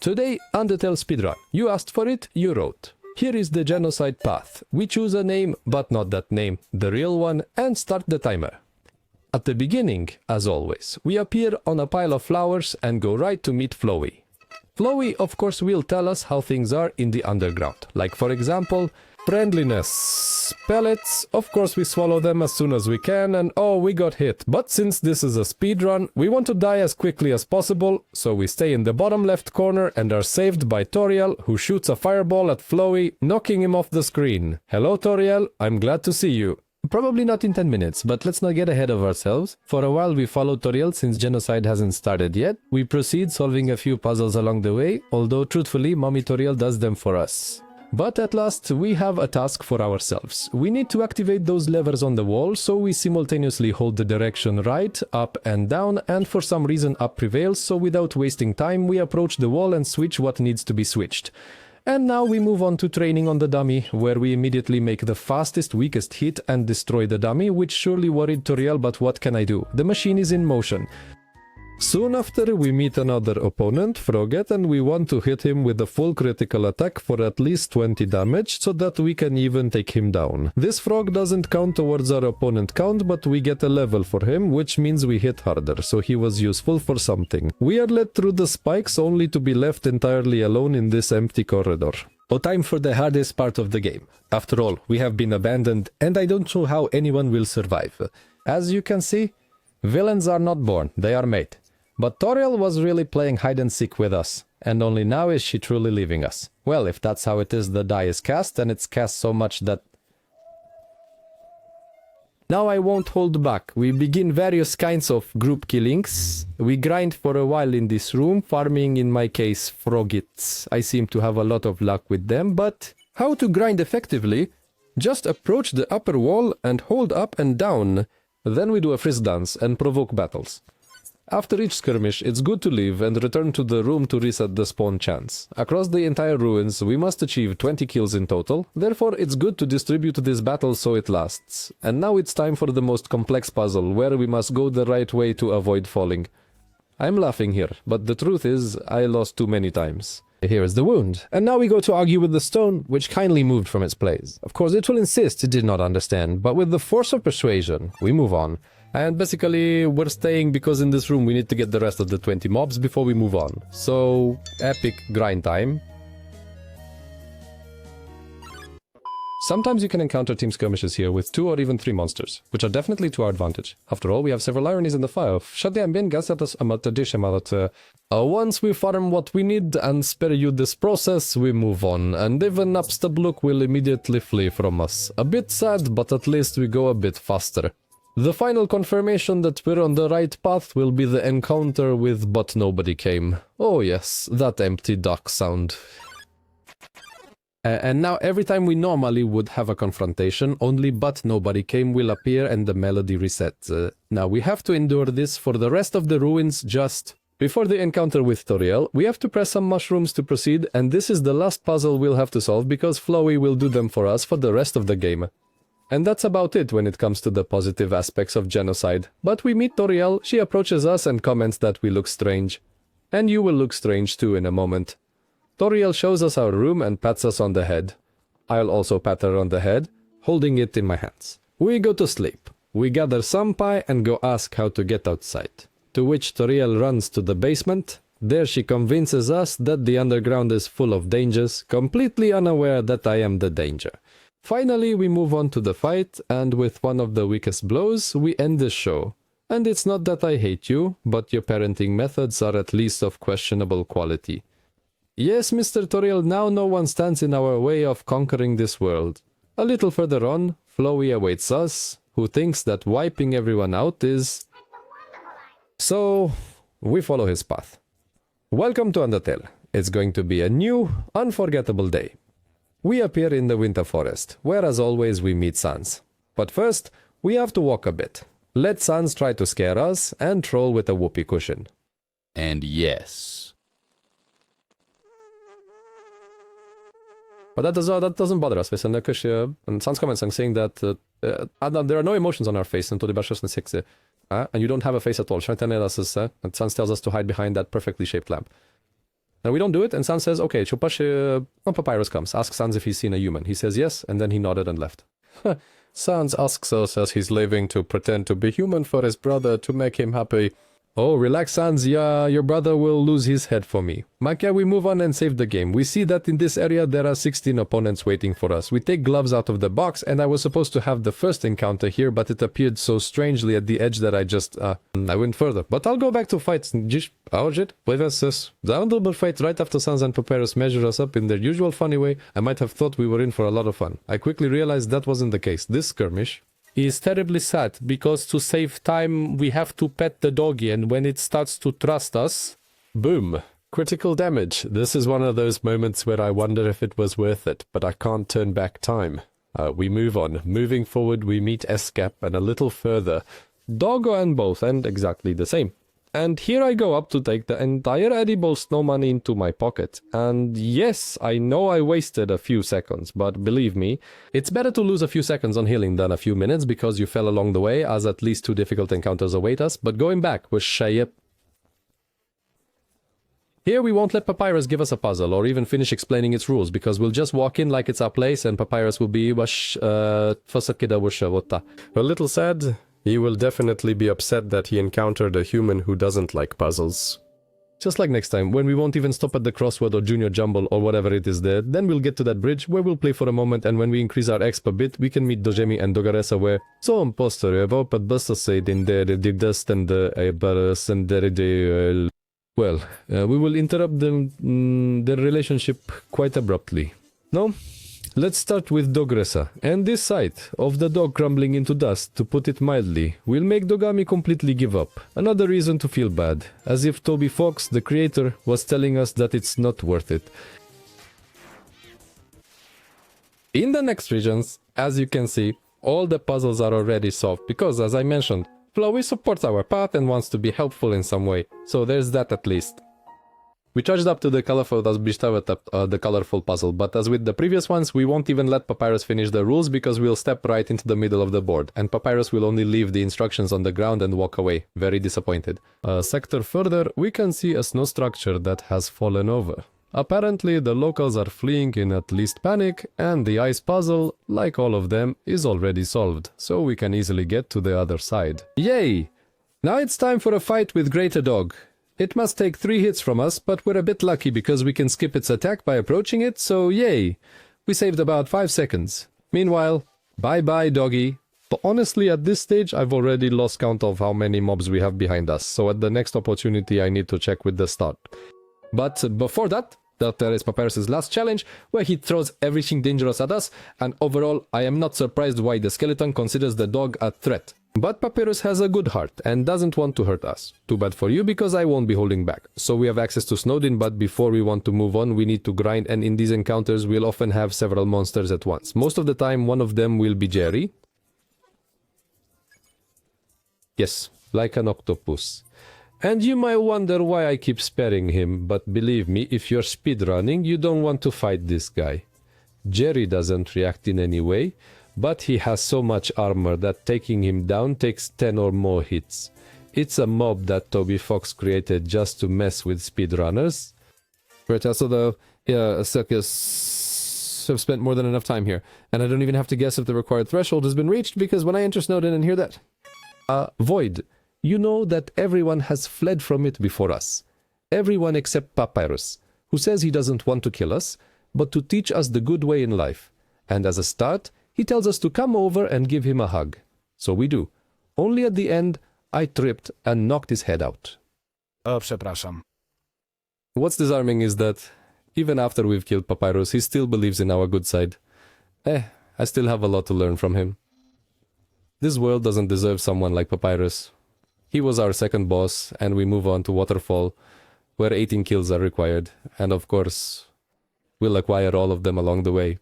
Today, Undertale Speedrun. You asked for it, you wrote. Here is the Genocide path. We choose a name, but not that name, the real one, and start the timer. At the beginning, as always, we appear on a pile of flowers and go right to meet Flowey. Flowey, of course, will tell us how things are in the underground. Like, for example, friendliness. Pellets, of course we swallow them as soon as we can, and oh, we got hit. But since this is a speedrun, we want to die as quickly as possible, so we stay in the bottom left corner and are saved by Toriel, who shoots a fireball at Flowey, knocking him off the screen. Hello Toriel, I'm glad to see you. Probably not in 10 minutes, but let's not get ahead of ourselves. For a while we follow Toriel since Genocide hasn't started yet. We proceed solving a few puzzles along the way, although truthfully Mommy Toriel does them for us. But at last we have a task for ourselves. We need to activate those levers on the wall, so we simultaneously hold the direction right, up and down, and for some reason up prevails, so without wasting time we approach the wall and switch what needs to be switched. And now we move on to training on the dummy, where we immediately make the fastest, weakest hit and destroy the dummy, which surely worried Toriel, but what can I do? The machine is in motion. Soon after, we meet another opponent, Froget, and we want to hit him with a full critical attack for at least 20 damage, so that we can even take him down. This frog doesn't count towards our opponent count, but we get a level for him, which means we hit harder, so he was useful for something. We are led through the spikes only to be left entirely alone in this empty corridor. Oh, time for the hardest part of the game. After all, we have been abandoned, and I don't know how anyone will survive. As you can see, villains are not born, they are made. But Toriel was really playing hide and seek with us, and only now is she truly leaving us. Well, if that's how it is, the die is cast, and it's cast so much that... Now I won't hold back. We begin various kinds of group killings. We grind for a while in this room, farming in my case frogits. I seem to have a lot of luck with them, but how to grind effectively? Just approach the upper wall and hold up and down. Then we do a frisk dance and provoke battles. After each skirmish, it's good to leave and return to the room to reset the spawn chance. Across the entire ruins, we must achieve 20 kills in total, therefore it's good to distribute this battle so it lasts. And now it's time for the most complex puzzle, where we must go the right way to avoid falling. I'm laughing here, but the truth is, I lost too many times. Here is the wound. And now we go to argue with the stone, which kindly moved from its place. Of course, it will insist it did not understand, but with the force of persuasion, we move on. And basically, we're staying because in this room we need to get the rest of the 20 mobs before we move on. So, epic grind time. Sometimes you can encounter team skirmishes here with 2 or even 3 monsters, which are definitely to our advantage. After all, we have several ironies in the fire. Once we farm what we need and spare you this process, we move on, and even Upstabluk will immediately flee from us. A bit sad, but at least we go a bit faster. The final confirmation that we're on the right path will be the encounter with But Nobody Came. Oh yes, that empty duck sound. And now every time we normally would have a confrontation, only But Nobody Came will appear and the melody resets. Now we have to endure this for the rest of the ruins just... Before the encounter with Toriel, we have to press some mushrooms to proceed, and this is the last puzzle we'll have to solve because Flowey will do them for us for the rest of the game. And that's about it when it comes to the positive aspects of Genocide. But we meet Toriel, she approaches us and comments that we look strange. And you will look strange too in a moment. Toriel shows us our room and pats us on the head. I'll also pat her on the head, holding it in my hands. We go to sleep. We gather some pie and go ask how to get outside. To which Toriel runs to the basement. There she convinces us that the underground is full of dangers, completely unaware that I am the danger. Finally, we move on to the fight, and with one of the weakest blows, we end the show. And it's not that I hate you, but your parenting methods are at least of questionable quality. Yes, Mr. Toriel, now no one stands in our way of conquering this world. A little further on, Flowey awaits us, who thinks that wiping everyone out is... So, we follow his path. Welcome to Undertale. It's going to be a new, unforgettable day. We appear in the winter forest, where as always we meet Sans. But first, we have to walk a bit. Let Sans try to scare us and troll with a whoopee cushion. And yes. But that doesn't bother us, and Sans comments on saying that there are no emotions on our face until the and you don't have a face at all. And Sans tells us to hide behind that perfectly shaped lamp. And we don't do it, and Sans says, okay, Papyrus comes, asks Sans if he's seen a human. He says yes, and then he nodded and left. Sans asks us as he's leaving to pretend to be human for his brother to make him happy. Oh, relax, Sans, yeah, your brother will lose his head for me. Maka, we move on and save the game. We see that in this area there are 16 opponents waiting for us. We take gloves out of the box, and I was supposed to have the first encounter here, but it appeared so strangely at the edge that I went further. But I'll go back to fights. The double fight right after Sans and Papyrus measure us up in their usual funny way. I might have thought we were in for a lot of fun. I quickly realized that wasn't the case. This skirmish is terribly sad, because to save time we have to pet the doggy, and when it starts to trust us, boom, critical damage. This is one of those moments where I wonder if it was worth it, but I can't turn back time. We move on. Moving forward, we meet Escap, and a little further, Doggo and both, and exactly the same. And here I go up to take the entire edible snow money into my pocket. And yes, I know I wasted a few seconds, but believe me, it's better to lose a few seconds on healing than a few minutes because you fell along the way, as at least 2 difficult encounters await us. But going back was Shayep. Here we won't let Papyrus give us a puzzle or even finish explaining its rules, because we'll just walk in like it's our place and Papyrus will be a little sad. He will definitely be upset that he encountered a human who doesn't like puzzles. Just like next time, when we won't even stop at the crossword or junior jumble or whatever it is there, then we'll get to that bridge where we'll play for a moment, and when we increase our exp a bit, we can meet Dojemi and Dogaressa where some poster about but buster said in there the dust and the we will interrupt their relationship quite abruptly. No? Let's start with Dogressa, and this sight of the dog crumbling into dust, to put it mildly, will make Dogami completely give up. Another reason to feel bad, as if Toby Fox, the creator, was telling us that it's not worth it. In the next regions, as you can see, all the puzzles are already solved, because as I mentioned, Flowey supports our path and wants to be helpful in some way, so there's that at least. We charged up to the colorful puzzle, but as with the previous ones, we won't even let Papyrus finish the rules because we'll step right into the middle of the board, and Papyrus will only leave the instructions on the ground and walk away, very disappointed. A sector further, we can see a snow structure that has fallen over. Apparently, the locals are fleeing in at least panic, and the ice puzzle, like all of them, is already solved, so we can easily get to the other side. Yay! Now it's time for a fight with Greater Dog. It must take 3 hits from us, but we're a bit lucky because we can skip its attack by approaching it, so yay! We saved about 5 seconds. Meanwhile, bye-bye doggy. But honestly, at this stage, I've already lost count of how many mobs we have behind us, so at the next opportunity I need to check with the start. But before that, there is Papyrus' last challenge, where he throws everything dangerous at us, and overall, I am not surprised why the skeleton considers the dog a threat. But Papyrus has a good heart and doesn't want to hurt us. Too bad for you, because I won't be holding back. So we have access to Snowdin, but before we want to move on, we need to grind, and in these encounters we'll often have several monsters at once. Most of the time, one of them will be Jerry. Yes, like an octopus. And you might wonder why I keep sparing him, but believe me, if you're speedrunning, you don't want to fight this guy. Jerry doesn't react in any way, but he has so much armor that taking him down takes 10 or more hits. It's a mob that Toby Fox created just to mess with speedrunners. Right, so circus have spent more than enough time here, and I don't even have to guess if the required threshold has been reached, because when I enter Snowdin and hear that... Void, you know that everyone has fled from it before us. Everyone except Papyrus, who says he doesn't want to kill us, but to teach us the good way in life. And as a start, he tells us to come over and give him a hug. So we do. Only at the end, I tripped and knocked his head out. O, przepraszam. What's disarming is that, even after we've killed Papyrus, he still believes in our good side. I still have a lot to learn from him. This world doesn't deserve someone like Papyrus. He was our second boss, and we move on to Waterfall, where 18 kills are required, and of course, we'll acquire all of them along the way.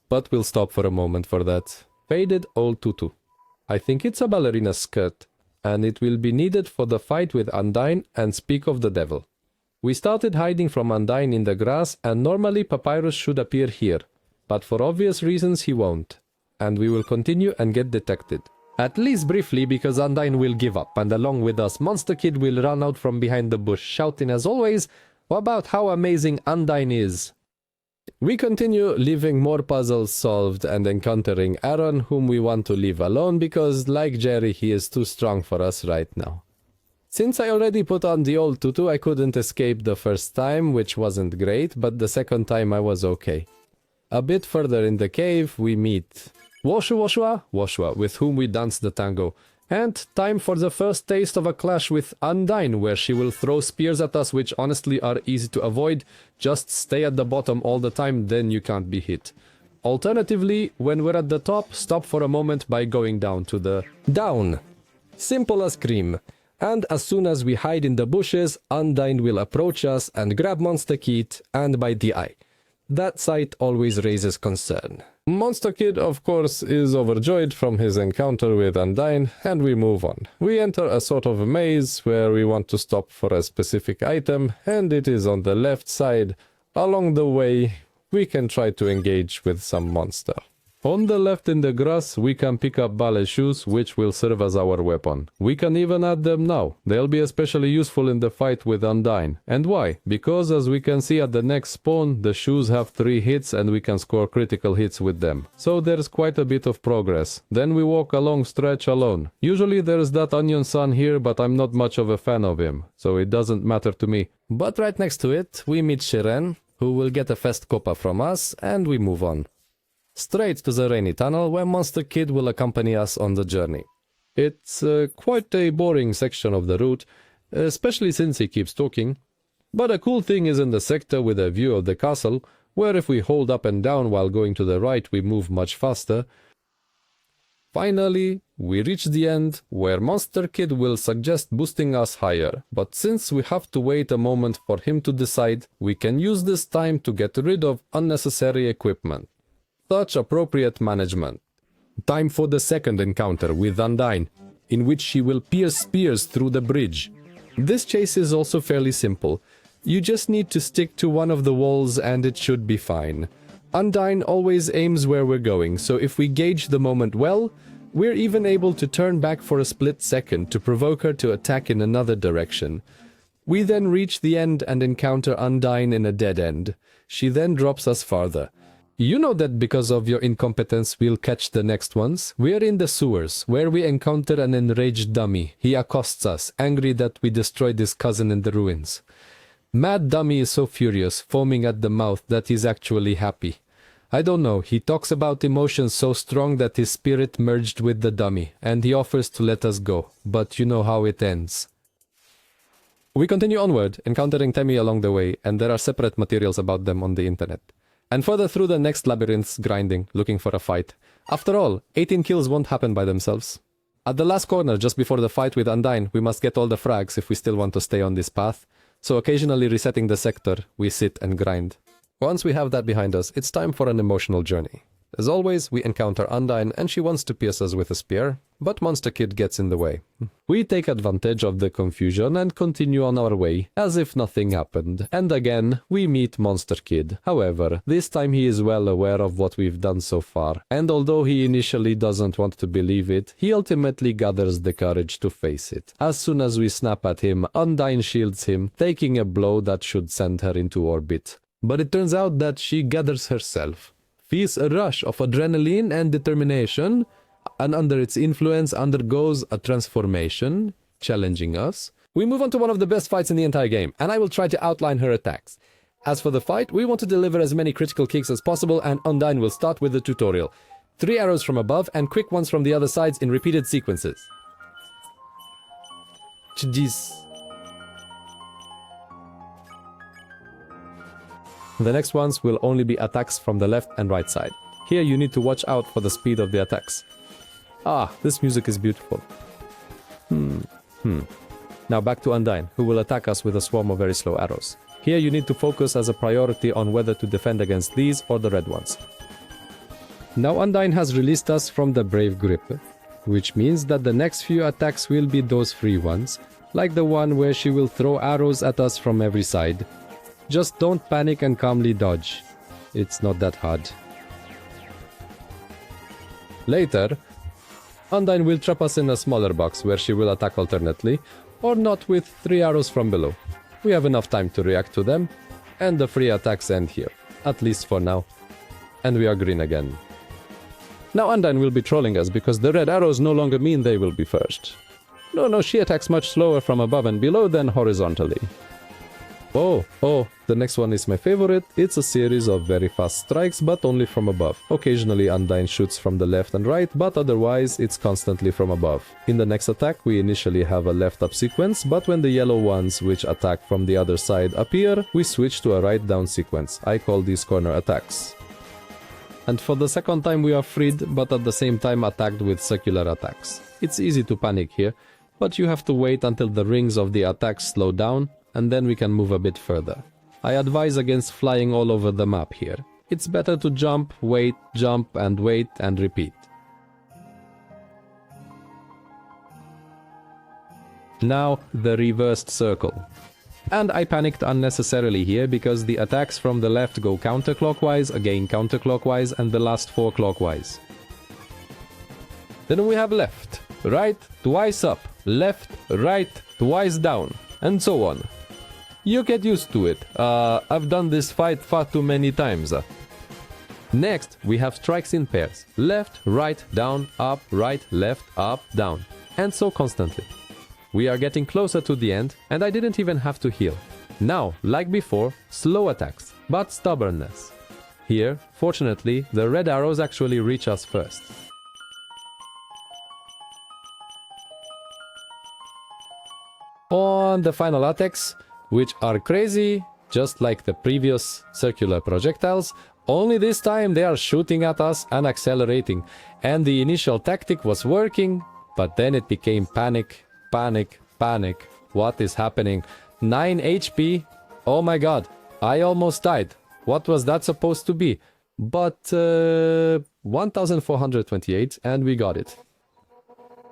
But we'll stop for a moment for that. Faded old tutu. I think it's a ballerina skirt, and it will be needed for the fight with Undyne and Speak of the Devil. We started hiding from Undyne in the grass, and normally Papyrus should appear here, but for obvious reasons he won't, and we will continue and get detected. At least briefly, because Undyne will give up, and along with us, Monster Kid will run out from behind the bush, shouting as always, about how amazing Undyne is. We continue leaving more puzzles solved and encountering Aaron, whom we want to leave alone because, like Jerry, he is too strong for us right now. Since I already put on the old tutu, I couldn't escape the first time, which wasn't great, but the second time I was okay. A bit further in the cave, we meet Woshua, with whom we dance the tango. And time for the first taste of a clash with Undyne, where she will throw spears at us, which honestly are easy to avoid. Just stay at the bottom all the time, then you can't be hit. Alternatively, when we're at the top, stop for a moment by going down to the down. Simple as cream. And as soon as we hide in the bushes, Undyne will approach us and grab Monster Kid and bite the eye. That sight always raises concern. Monster Kid, of course, is overjoyed from his encounter with Undyne, and we move on. We enter a sort of maze where we want to stop for a specific item, and it is on the left side. Along the way, we can try to engage with some monster. On the left in the grass, we can pick up ballet shoes, which will serve as our weapon. We can even add them now. They'll be especially useful in the fight with Undyne. And why? Because as we can see at the next spawn, the shoes have 3 hits and we can score critical hits with them. So there's quite a bit of progress. Then we walk a long stretch alone. Usually there's that onion son here, but I'm not much of a fan of him, so it doesn't matter to me. But right next to it, we meet Shiren, who will get a fest copa from us, and we move on. Straight to the rainy tunnel where Monster Kid will accompany us on the journey. It's quite a boring section of the route, especially since he keeps talking. But a cool thing is in the sector with a view of the castle, where if we hold up and down while going to the right we move much faster. Finally, we reach the end, where Monster Kid will suggest boosting us higher, but since we have to wait a moment for him to decide, we can use this time to get rid of unnecessary equipment. Such appropriate management. Time for the second encounter with Undyne, in which she will pierce spears through the bridge. This chase is also fairly simple. You just need to stick to one of the walls and it should be fine. Undyne always aims where we're going, so if we gauge the moment well, we're even able to turn back for a split second to provoke her to attack in another direction. We then reach the end and encounter Undyne in a dead end. She then drops us farther. You know that because of your incompetence we'll catch the next ones? We're in the sewers, where we encounter an enraged dummy. He accosts us, angry that we destroyed his cousin in the ruins. Mad Dummy is so furious, foaming at the mouth, that he's actually happy. I don't know, he talks about emotions so strong that his spirit merged with the dummy, and he offers to let us go, but you know how it ends. We continue onward, encountering Temmie along the way, and there are separate materials about them on the internet. And further through the next labyrinths, grinding, looking for a fight. After all, 18 kills won't happen by themselves. At the last corner, just before the fight with Undyne, we must get all the frags if we still want to stay on this path, so occasionally resetting the sector, we sit and grind. Once we have that behind us, it's time for an emotional journey. As always, we encounter Undyne and she wants to pierce us with a spear, but Monster Kid gets in the way. We take advantage of the confusion and continue on our way, as if nothing happened. And again, we meet Monster Kid. However, this time he is well aware of what we've done so far, and although he initially doesn't want to believe it, he ultimately gathers the courage to face it. As soon as we snap at him, Undyne shields him, taking a blow that should send her into orbit. But it turns out that she gathers herself, feels a rush of adrenaline and determination, and under its influence undergoes a transformation, challenging us. We move on to one of the best fights in the entire game, and I will try to outline her attacks. As for the fight, we want to deliver as many critical kicks as possible, and Undyne will start with the tutorial. 3 arrows from above and quick ones from the other sides in repeated sequences. Jeez. The next ones will only be attacks from the left and right side. Here you need to watch out for the speed of the attacks. Ah, this music is beautiful. Now back to Undyne, who will attack us with a swarm of very slow arrows. Here you need to focus as a priority on whether to defend against these or the red ones. Now Undyne has released us from the Brave Grip, which means that the next few attacks will be those free ones, like the one where she will throw arrows at us from every side. Just don't panic and calmly dodge. It's not that hard. Later, Undyne will trap us in a smaller box where she will attack alternately, or not with 3 arrows from below. We have enough time to react to them, and the free attacks end here, at least for now. And we are green again. Now Undyne will be trolling us because the red arrows no longer mean they will be first. No, she attacks much slower from above and below than horizontally. Oh, the next one is my favorite. It's a series of very fast strikes, but only from above. Occasionally Undyne shoots from the left and right, but otherwise it's constantly from above. In the next attack we initially have a left up sequence, but when the yellow ones which attack from the other side appear, we switch to a right down sequence. I call these corner attacks. And for the second time we are freed, but at the same time attacked with circular attacks. It's easy to panic here, but you have to wait until the rings of the attacks slow down, and then we can move a bit further. I advise against flying all over the map here. It's better to jump, wait, and wait, and repeat. Now the reversed circle. And I panicked unnecessarily here because the attacks from the left go counterclockwise, again counterclockwise, and the last 4 clockwise. Then we have left, right, twice up, left, right, twice down, and so on. You get used to it. I've done this fight far too many times. Next, we have strikes in pairs. Left, right, down, up, right, left, up, down. And so constantly. We are getting closer to the end, and I didn't even have to heal. Now, like before, slow attacks, but stubbornness. Here, fortunately, the red arrows actually reach us first. On the final attacks, which are crazy, just like the previous circular projectiles, only this time they are shooting at us and accelerating. And the initial tactic was working, but then it became panic. What is happening? 9 HP? Oh my god, I almost died. What was that supposed to be? But 1428 and we got it.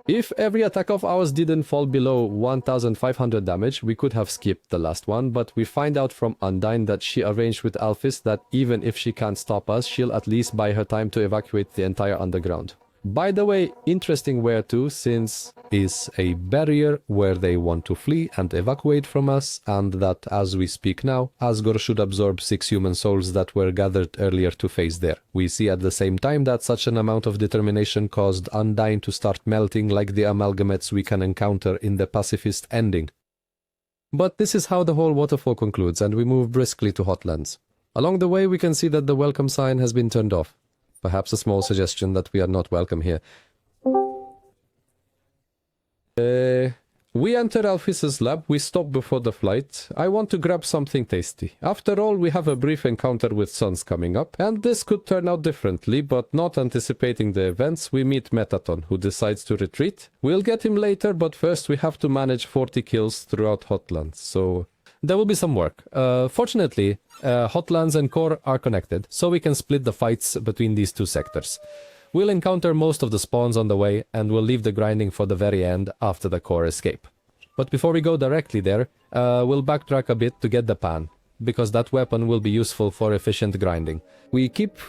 If every attack of ours didn't fall below 1500 damage, we could have skipped the last one, but we find out from Undyne that she arranged with Alphys that even if she can't stop us, she'll at least buy her time to evacuate the entire underground. By the way, interesting where to, since is a barrier where they want to flee and evacuate from us, and that as we speak now, Asgore should absorb 6 human souls that were gathered earlier to face there. We see at the same time that such an amount of determination caused Undyne to start melting like the amalgamates we can encounter in the pacifist ending. But this is how the whole waterfall concludes, and we move briskly to Hotlands. Along the way we can see that the welcome sign has been turned off. Perhaps a small suggestion that we are not welcome here. We enter Alphys' lab, we stop before the flight. I want to grab something tasty. After all, we have a brief encounter with Suns coming up, and this could turn out differently, but not anticipating the events, we meet Metaton, who decides to retreat. We'll get him later, but first we have to manage 40 kills throughout Hotlands, so there will be some work. Fortunately, Hotlands and Core are connected, so we can split the fights between these two sectors. We'll encounter most of the spawns on the way, and we'll leave the grinding for the very end after the Core escape. But before we go directly there, we'll backtrack a bit to get the pan, because that weapon will be useful for efficient grinding. We keep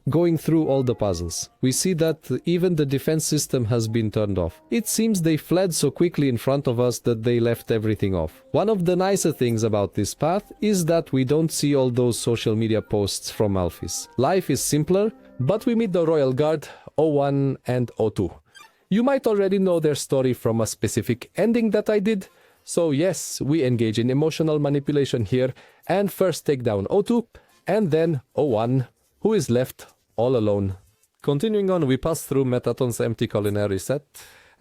going through all the puzzles. We see that even the defense system has been turned off. It seems they fled so quickly in front of us that they left everything off. One of the nicer things about this path is that we don't see all those social media posts from Alphys. Life is simpler, but we meet the Royal Guard, O1 and O2. You might already know their story from a specific ending that I did, so yes, we engage in emotional manipulation here and first take down O2 and then O1, who is left all alone. Continuing on, we pass through Metaton's empty culinary set,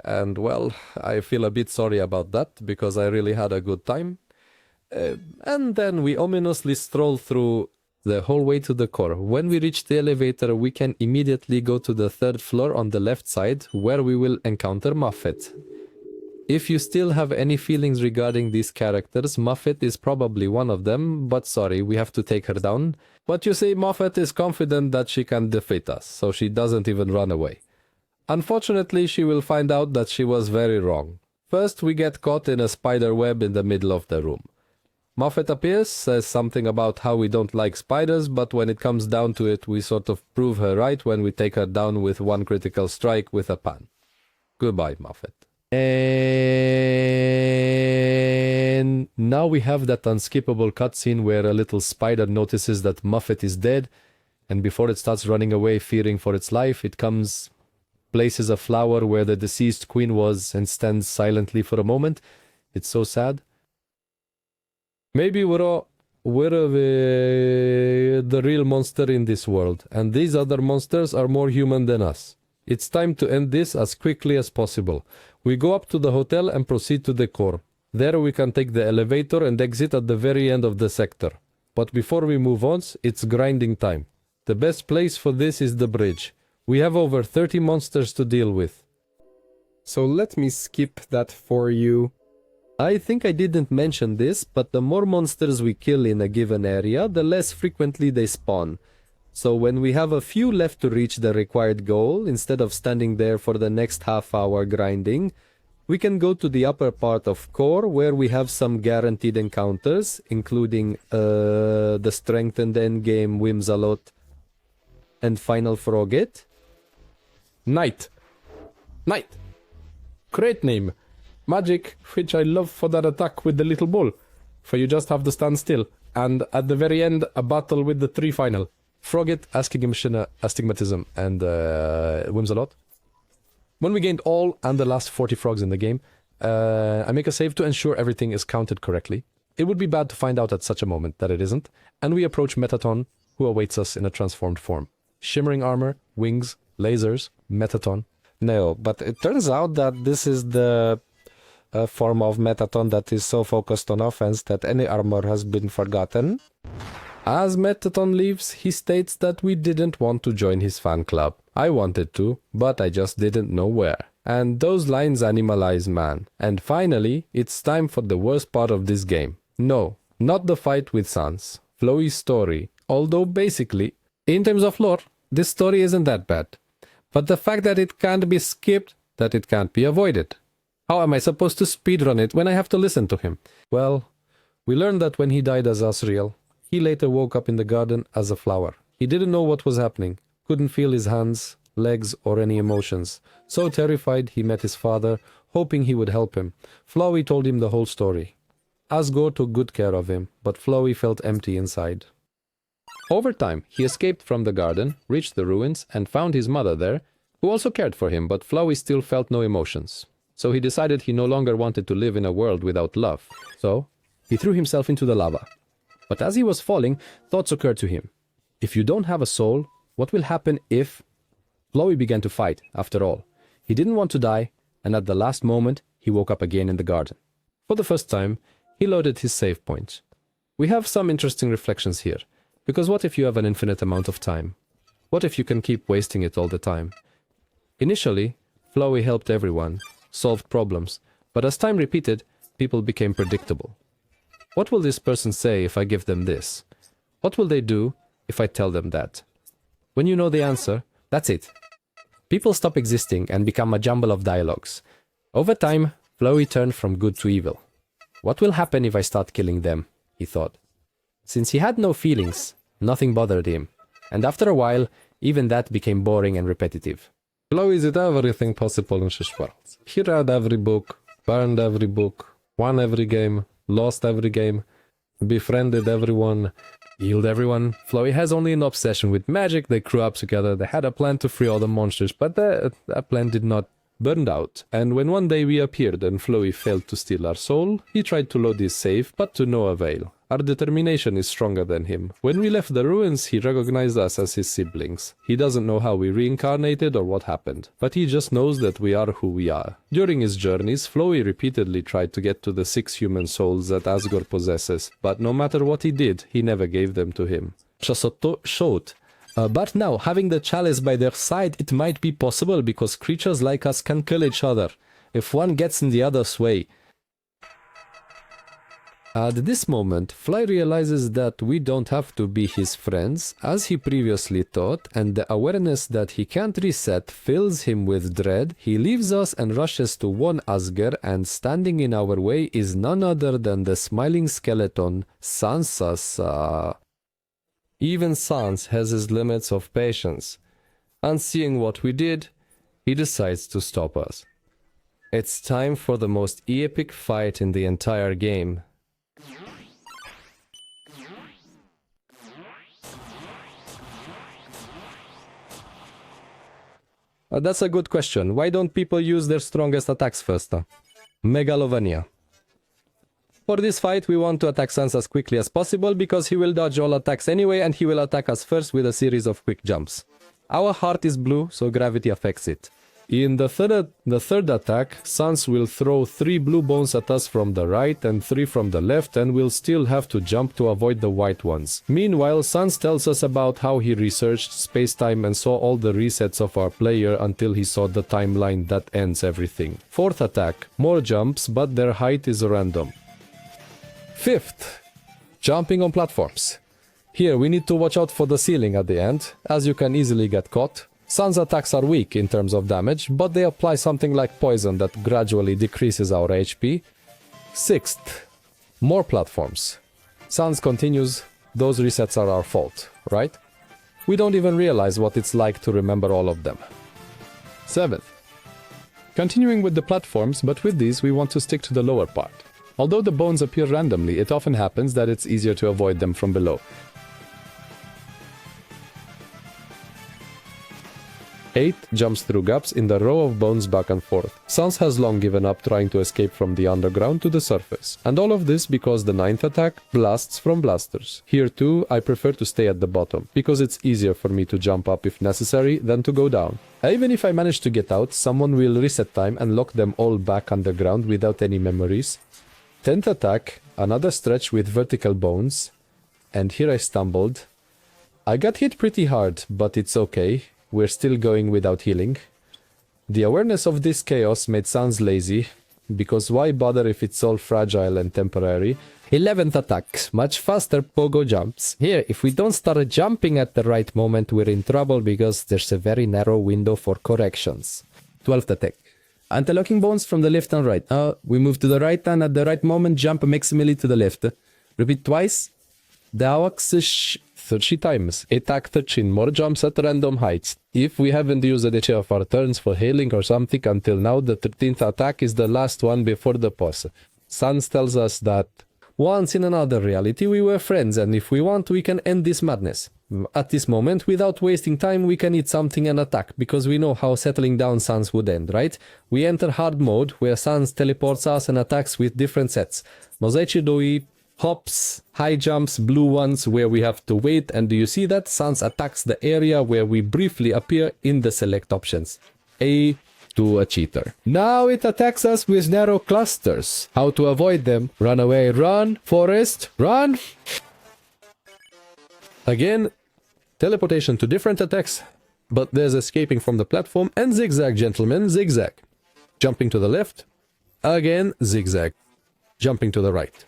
and well, I feel a bit sorry about that because I really had a good time. And then we ominously stroll through the whole way to the core. When we reach the elevator, we can immediately go to the 3rd floor on the left side, where we will encounter Muffet. If you still have any feelings regarding these characters, Muffet is probably one of them, but sorry, we have to take her down. But you see, Muffet is confident that she can defeat us, so she doesn't even run away. Unfortunately, she will find out that she was very wrong. First, we get caught in a spider web in the middle of the room. Muffet appears, says something about how we don't like spiders, but when it comes down to it, we sort of prove her right when we take her down with one critical strike with a pan. Goodbye, Muffet. And now we have that unskippable cutscene where a little spider notices that Muffet is dead, and before it starts running away fearing for its life, it comes, places a flower where the deceased queen was, and stands silently for a moment. It's so sad. Maybe we're the real monster in this world, and these other monsters are more human than us. It's time to end this as quickly as possible. We go up to the hotel and proceed to the core. There we can take the elevator and exit at the very end of the sector. But before we move on, it's grinding time. The best place for this is the bridge. We have over 30 monsters to deal with. So let me skip that for you. I think I didn't mention this, but the more monsters we kill in a given area, the less frequently they spawn. So when we have a few left to reach the required goal, instead of standing there for the next half hour grinding, we can go to the upper part of core where we have some guaranteed encounters, including the strengthened endgame Whimsalot and final Frogget. Knight. Great name. Magic, which I love for that attack with the little bull. For you just have to stand still. And at the very end, a battle with the 3 final. Frogget, Astigmatism, and Whimsalot. When we gained all and the last 40 frogs in the game, I make a save to ensure everything is counted correctly. It would be bad to find out at such a moment that it isn't, and we approach Metaton, who awaits us in a transformed form. Shimmering armor, wings, lasers, Metaton. No, but it turns out that this is the form of Metaton that is so focused on offense that any armor has been forgotten. As Metaton leaves, he states that we didn't want to join his fan club. I wanted to, but I just didn't know where. And those lines animalize man. And finally, it's time for the worst part of this game. No, not the fight with Sans. Flowey's story. Although basically, in terms of lore, this story isn't that bad. But the fact that it can't be skipped, that it can't be avoided. How am I supposed to speedrun it when I have to listen to him? Well, we learned that when he died as Asriel, he later woke up in the garden as a flower. He didn't know what was happening, couldn't feel his hands, legs, or any emotions. So terrified, he met his father, hoping he would help him. Flowey told him the whole story. Asgore took good care of him, but Flowey felt empty inside. Over time, he escaped from the garden, reached the ruins, and found his mother there, who also cared for him, but Flowey still felt no emotions. So he decided he no longer wanted to live in a world without love. So, he threw himself into the lava. But as he was falling, thoughts occurred to him. If you don't have a soul, what will happen if... Flowey began to fight, after all. He didn't want to die, and at the last moment, he woke up again in the garden. For the first time, he loaded his save point. We have some interesting reflections here, because what if you have an infinite amount of time? What if you can keep wasting it all the time? Initially, Flowey helped everyone, solved problems, but as time repeated, people became predictable. What will this person say if I give them this? What will they do if I tell them that? When you know the answer, that's it. People stop existing and become a jumble of dialogues. Over time, Flowey turned from good to evil. What will happen if I start killing them? He thought. Since he had no feelings, nothing bothered him, and after a while, even that became boring and repetitive. Flowey did everything possible in this world. He read every book, burned every book, won every game, lost every game, befriended everyone, healed everyone. Flowey has only an obsession with magic. They grew up together. They had a plan to free all the monsters, but that plan did not burn out. And when one day we appeared and Flowey failed to steal our soul, he tried to load his save, but to no avail. Our determination is stronger than him. When we left the ruins, he recognized us as his siblings. He doesn't know how we reincarnated or what happened, but he just knows that we are who we are. During his journeys, Flowey repeatedly tried to get to the 6 human souls that Asgore possesses, but no matter what he did, he never gave them to him. But now, having the chalice by their side, it might be possible because creatures like us can kill each other, if one gets in the other's way. At this moment, Fly realizes that we don't have to be his friends, as he previously thought, and the awareness that he can't reset fills him with dread. He leaves us and rushes to warn Asgore, and standing in our way is none other than the smiling skeleton, Sansa. Even Sans has his limits of patience, and seeing what we did, he decides to stop us. It's time for the most epic fight in the entire game. That's a good question. Why don't people use their strongest attacks first? Megalovania. For this fight, we want to attack Sans as quickly as possible because he will dodge all attacks anyway and he will attack us first with a series of quick jumps. Our heart is blue, so gravity affects it. In the third attack, Sans will throw 3 blue bones at us from the right and 3 from the left, and we'll still have to jump to avoid the white ones. Meanwhile, Sans tells us about how he researched space-time and saw all the resets of our player until he saw the timeline that ends everything. Fourth attack, more jumps, but their height is random. Fifth, jumping on platforms. Here we need to watch out for the ceiling at the end, as you can easily get caught. Sans attacks are weak in terms of damage, but they apply something like poison that gradually decreases our HP. Sixth, more platforms. Sans continues, those resets are our fault, right? We don't even realize what it's like to remember all of them. Seventh, continuing with the platforms, but with these we want to stick to the lower part. Although the bones appear randomly, it often happens that it's easier to avoid them from below. 8 jumps through gaps in the row of bones back and forth. Sans has long given up trying to escape from the underground to the surface. And all of this because the 9th attack blasts from blasters. Here too, I prefer to stay at the bottom, because it's easier for me to jump up if necessary than to go down. Even if I manage to get out, someone will reset time and lock them all back underground without any memories. 10th attack, another stretch with vertical bones. And here I stumbled. I got hit pretty hard, but it's okay. We're still going without healing. The awareness of this chaos made Sans lazy, because why bother if it's all fragile and temporary? 11th attack, much faster pogo jumps. Here, if we don't start jumping at the right moment, we're in trouble because there's a very narrow window for corrections. 12th attack. Anti-locking bones from the left and right. We move to the right and at the right moment jump maximally to the left. Repeat twice. The AWACS 30 times. Attack 13, more jumps at random heights. If we haven't used any of our turns for healing or something until now, the 13th attack is the last one before the boss. Sans tells us that once in another reality we were friends, and if we want we can end this madness. At this moment, without wasting time, we can eat something and attack, because we know how settling down Sans would end, right? We enter hard mode, where Sans teleports us and attacks with different sets. Mosaici doi, hops, high jumps, blue ones where we have to wait, and do you see that? Sans attacks the area where we briefly appear in the select options. To a cheater. Now it attacks us with narrow clusters. How to avoid them? Run away, run, forest, run! Again, teleportation to different attacks, but there's escaping from the platform and zigzag, gentlemen, zigzag. Jumping to the left, again, zigzag. Jumping to the right.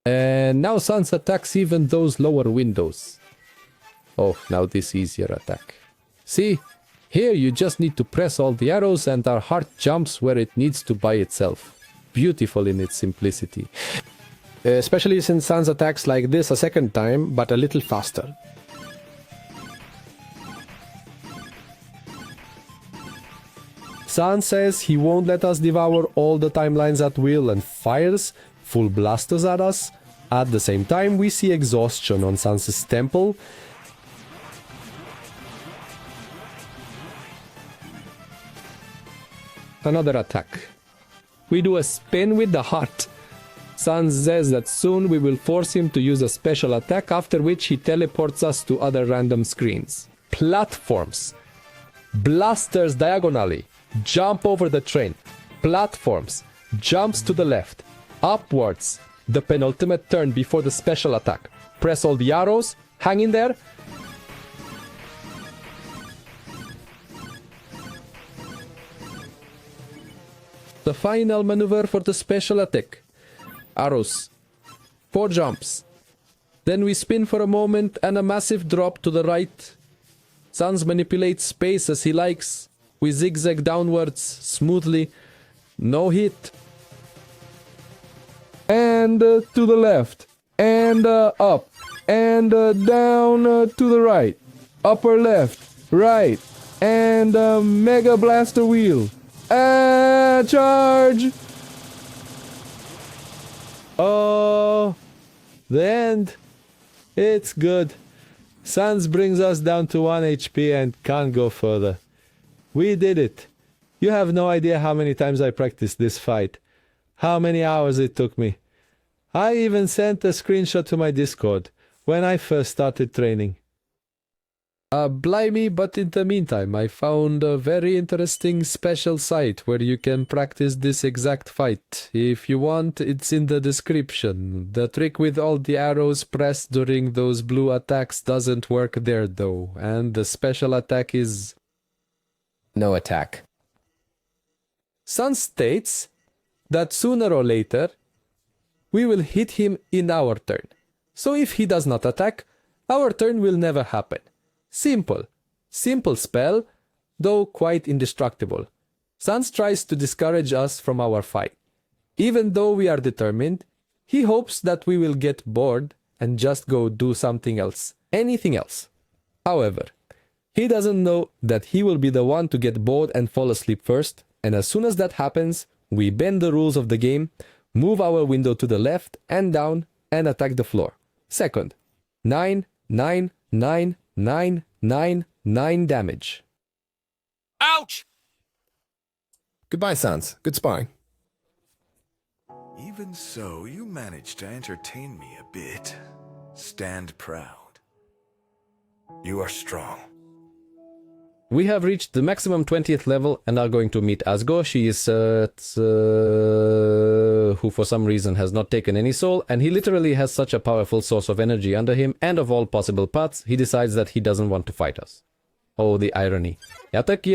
And now Sans attacks even those lower windows. Oh, now this easier attack. See? Here you just need to press all the arrows and our heart jumps where it needs to by itself. Beautiful in its simplicity. Especially since Sans attacks like this a second time, but a little faster. Sans says he won't let us devour all the timelines at will and fires full blasters at us. At the same time, we see exhaustion on Sans's temple. Another attack. We do a spin with the heart. Sans says that soon we will force him to use a special attack, after which he teleports us to other random screens. Platforms. Blasters diagonally. Jump over the train. Platforms. Jumps to the left. Upwards. The penultimate turn before the special attack. Press all the arrows. Hang in there. The final maneuver for the special attack. Arrows. 4 jumps. Then we spin for a moment and a massive drop to the right. Sans manipulates space as he likes. We zigzag downwards smoothly. No hit. And to the left. And up. And down to the right. Upper left. Right. And Mega Blaster Wheel. Charge! Oh, the end. It's good. Sans brings us down to 1 HP and can't go further. We did it. You have no idea how many times I practiced this fight. How many hours it took me. I even sent a screenshot to my Discord when I first started training. Blimey, but in the meantime, I found a very interesting special site where you can practice this exact fight. If you want, it's in the description. The trick with all the arrows pressed during those blue attacks doesn't work there though, and the special attack is... No attack. Sun states that sooner or later, we will hit him in our turn. So if he does not attack, our turn will never happen. Simple. Simple spell, though quite indestructible. Sans tries to discourage us from our fight. Even though we are determined, he hopes that we will get bored and just go do something else. Anything else. However, he doesn't know that he will be the one to get bored and fall asleep first, and as soon as that happens, we bend the rules of the game, move our window to the left and down, and attack the floor. Second, 9, 9, 9, 9, 9, 9 damage. Ouch! Goodbye, Sans. Good sparring. Even so, you managed to entertain me a bit. Stand proud. You are strong. We have reached the maximum 20th level and are going to meet Asgo. She is who for some reason has not taken any soul, and he literally has such a powerful source of energy under him, and of all possible paths, he decides that he doesn't want to fight us. Oh, the irony. But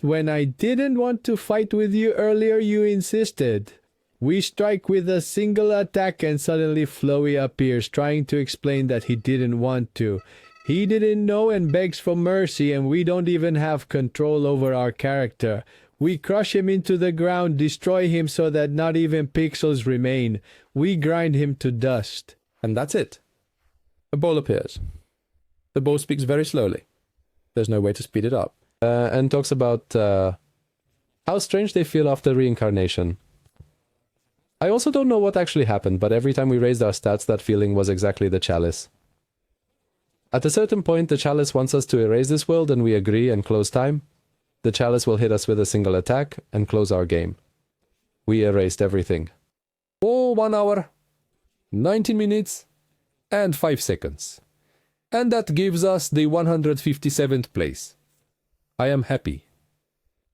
when I didn't want to fight with you earlier, you insisted. We strike with a single attack and suddenly Flowey appears, trying to explain that he didn't want to. He didn't know and begs for mercy, and we don't even have control over our character. We crush him into the ground, destroy him so that not even pixels remain. We grind him to dust. And that's it. A ball appears. The ball speaks very slowly. There's no way to speed it up. And talks about how strange they feel after reincarnation. I also don't know what actually happened, but every time we raised our stats, that feeling was exactly the chalice. At a certain point, the chalice wants us to erase this world, and we agree and close time. The chalice will hit us with a single attack and close our game. We erased everything. Oh, 1 hour, 19 minutes, and 5 seconds. And that gives us the 157th place. I am happy.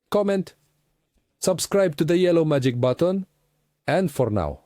Comment, subscribe to the yellow magic button, and for now.